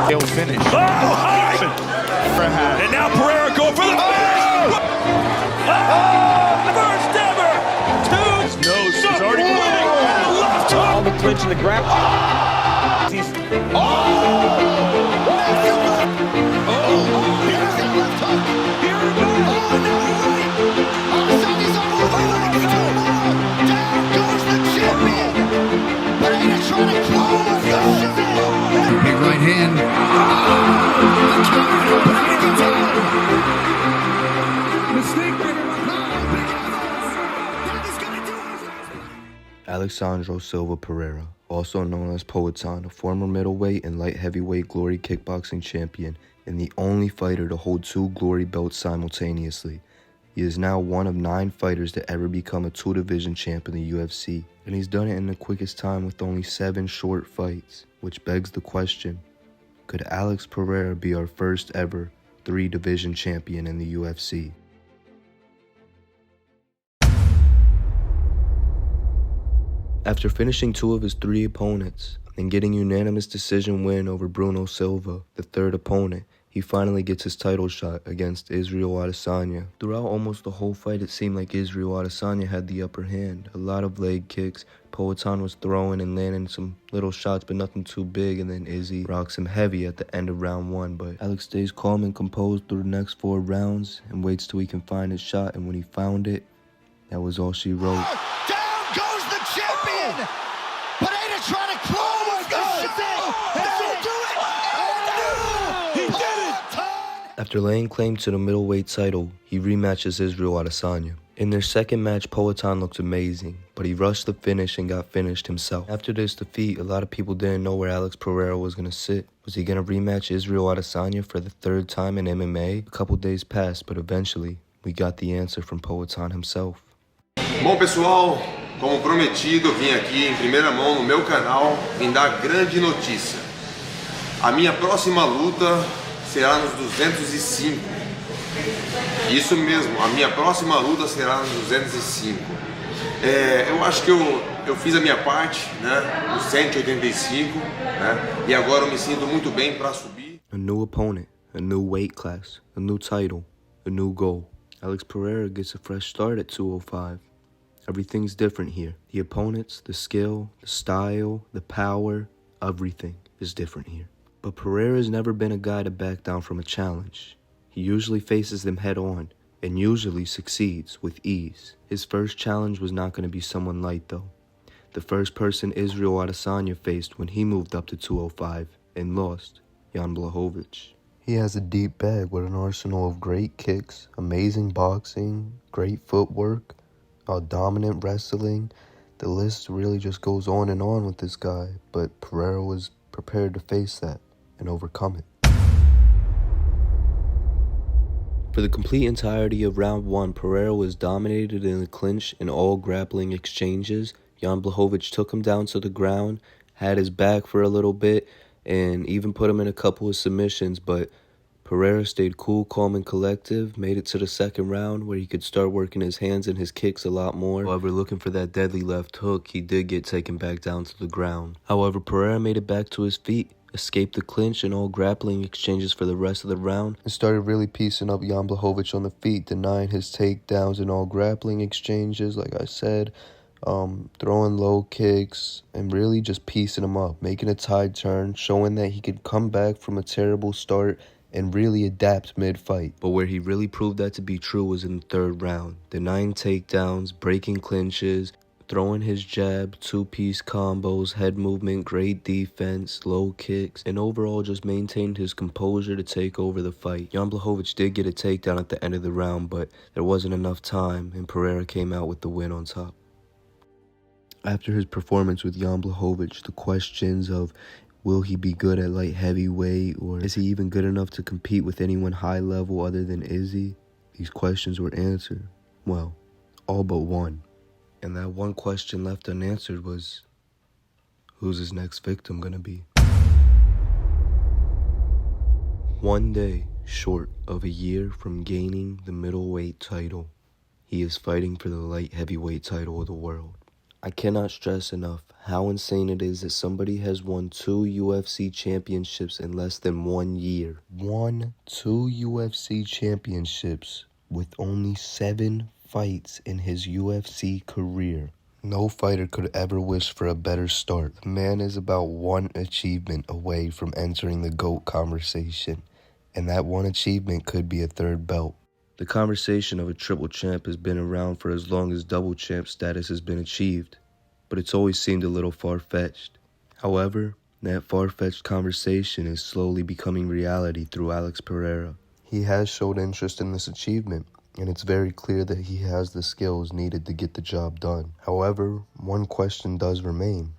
He'll finish. Oh, high! And now Pereira going for the finish! First ever! His nose is already bleeding. And a left hook! On the clinch and the grab. Here's that left hook. Here it goes. Oh, no, right. Adesanya's up over the leg. Down goes the champion. Pereira trying to close the show. Big right hand. The counter. Pereira gets out. Mistake. That is going to do it. Alexandre Silva Pereira, also known as Poatan, a former middleweight and light heavyweight Glory kickboxing champion, and the only fighter to hold 2 Glory belts simultaneously. He is now one of 9 fighters to ever become a 2-division champ in the UFC, and he's done it in the quickest time with only 7 short fights, which begs the question, could Alex Pereira be our first ever 3-division champion in the UFC? After finishing 2 of his 3 opponents and getting a unanimous decision win over Bruno Silva, the 3rd opponent, he finally gets his title shot against Israel Adesanya. Throughout almost the whole fight, it seemed like Israel Adesanya had the upper hand. A lot of leg kicks. Poatan was throwing and landing some little shots, but nothing too big, and then Izzy rocks him heavy at the end of round 1. But Alex stays calm and composed through the next 4 rounds and waits till he can find his shot, and when he found it, that was all she wrote. Down goes the champion. Pereira trying to close the show. That'll do it. And he did it. After laying claim to the middleweight title, he rematches Israel Adesanya. In their second match, Poatan looked amazing, but he rushed the finish and got finished himself. After this defeat, a lot of people didn't know where Alex Pereira was going to sit. Was he going to rematch Israel Adesanya for the 3rd time in MMA? A couple days passed, but eventually, we got the answer from Poatan himself. Bom, pessoal, como prometido, vim aqui em primeira mão no meu canal vim dar grande notícia. A minha próxima luta será nos 205. Isso mesmo, a minha próxima luta será nos 205. Eu acho que eu fiz a minha parte, né, nos 185, né, e agora eu me sinto muito bem para subir. A new opponent, a new weight class, a new title, a new goal. Alex Pereira gets a fresh start at 205. Everything's different here. The opponents, the skill, the style, the power, everything is different here. But Pereira's never been a guy to back down from a challenge. He usually faces them head on, and usually succeeds with ease. His first challenge was not going to be someone light though. The first person Israel Adesanya faced when he moved up to 205 and lost, Jan Blachowicz. He has a deep bag with an arsenal of great kicks, amazing boxing, great footwork, dominant wrestling. The list really just goes on and on with this guy, but Pereira was prepared to face that and overcome it. For the complete entirety of round 1, Pereira was dominated in the clinch in all grappling exchanges. Jan Blachowicz took him down to the ground, had his back for a little bit, and even put him in a couple of submissions, but Pereira stayed cool, calm, and collective, made it to the 2nd round where he could start working his hands and his kicks a lot more. However, looking for that deadly left hook, he did get taken back down to the ground. However, Pereira made it back to his feet, escaped the clinch and all grappling exchanges for the rest of the round, and started really piecing up Jan Blachowicz on the feet, denying his takedowns in all grappling exchanges, like I said, throwing low kicks, and really just piecing him up, making a tide turn, showing that he could come back from a terrible start and really adapt mid-fight. But where he really proved that to be true was in the 3rd round, denying takedowns, breaking clinches, throwing his jab, 2-piece combos, head movement, great defense, low kicks, and overall just maintained his composure to take over the fight. Jan Blachowicz did get a takedown at the end of the round, but there wasn't enough time, and Pereira came out with the win on top. After his performance with Jan Blachowicz, the questions of will he be good at light heavyweight, or is he even good enough to compete with anyone high level other than Izzy? These questions were answered. Well, all but one. And that one question left unanswered was, who's his next victim gonna be? One day short of a year from gaining the middleweight title, he is fighting for the light heavyweight title of the world. I cannot stress enough how insane it is that somebody has won 2 UFC championships in less than 1 year. Won 2 UFC championships with only 7 fights in his UFC career. No fighter could ever wish for a better start. The man is about one achievement away from entering the GOAT conversation, and that one achievement could be a 3rd belt. The conversation of a triple champ has been around for as long as double champ status has been achieved, but it's always seemed a little far-fetched. However, that far-fetched conversation is slowly becoming reality through Alex Pereira. He has showed interest in this achievement, and it's very clear that he has the skills needed to get the job done. However, one question does remain.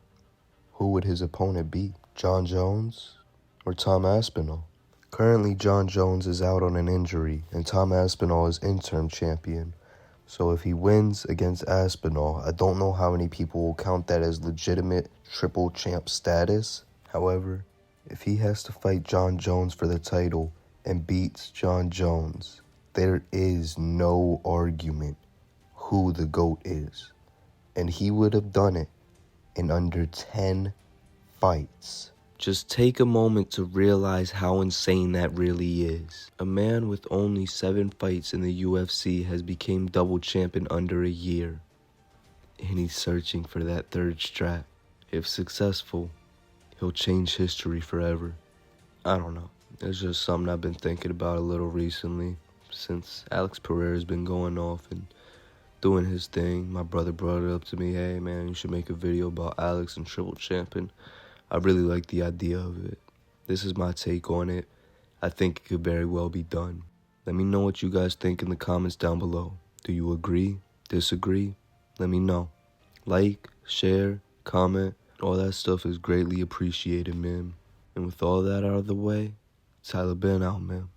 Who would his opponent be? Jon Jones or Tom Aspinall? Currently, Jon Jones is out on an injury, and Tom Aspinall is interim champion. So if he wins against Aspinall, I don't know how many people will count that as legitimate triple champ status. However, if he has to fight Jon Jones for the title and beats Jon Jones, there is no argument who the GOAT is. And he would have done it in under 10 fights. Just take a moment to realize how insane that really is. A man with only 7 fights in the UFC has become double champ in under a year. And he's searching for that 3rd strap. If successful, he'll change history forever. I don't know. It's just something I've been thinking about a little recently. Since Alex Pereira's been going off and doing his thing, my brother brought it up to me, hey man, you should make a video about Alex and triple champ, and I really like the idea of it. This is my take on it. I think it could very well be done. Let me know what you guys think in the comments down below. Do you agree? Disagree? Let me know. Like, share, comment, all that stuff is greatly appreciated, man. And with all that out of the way, Tyler Ben out, man.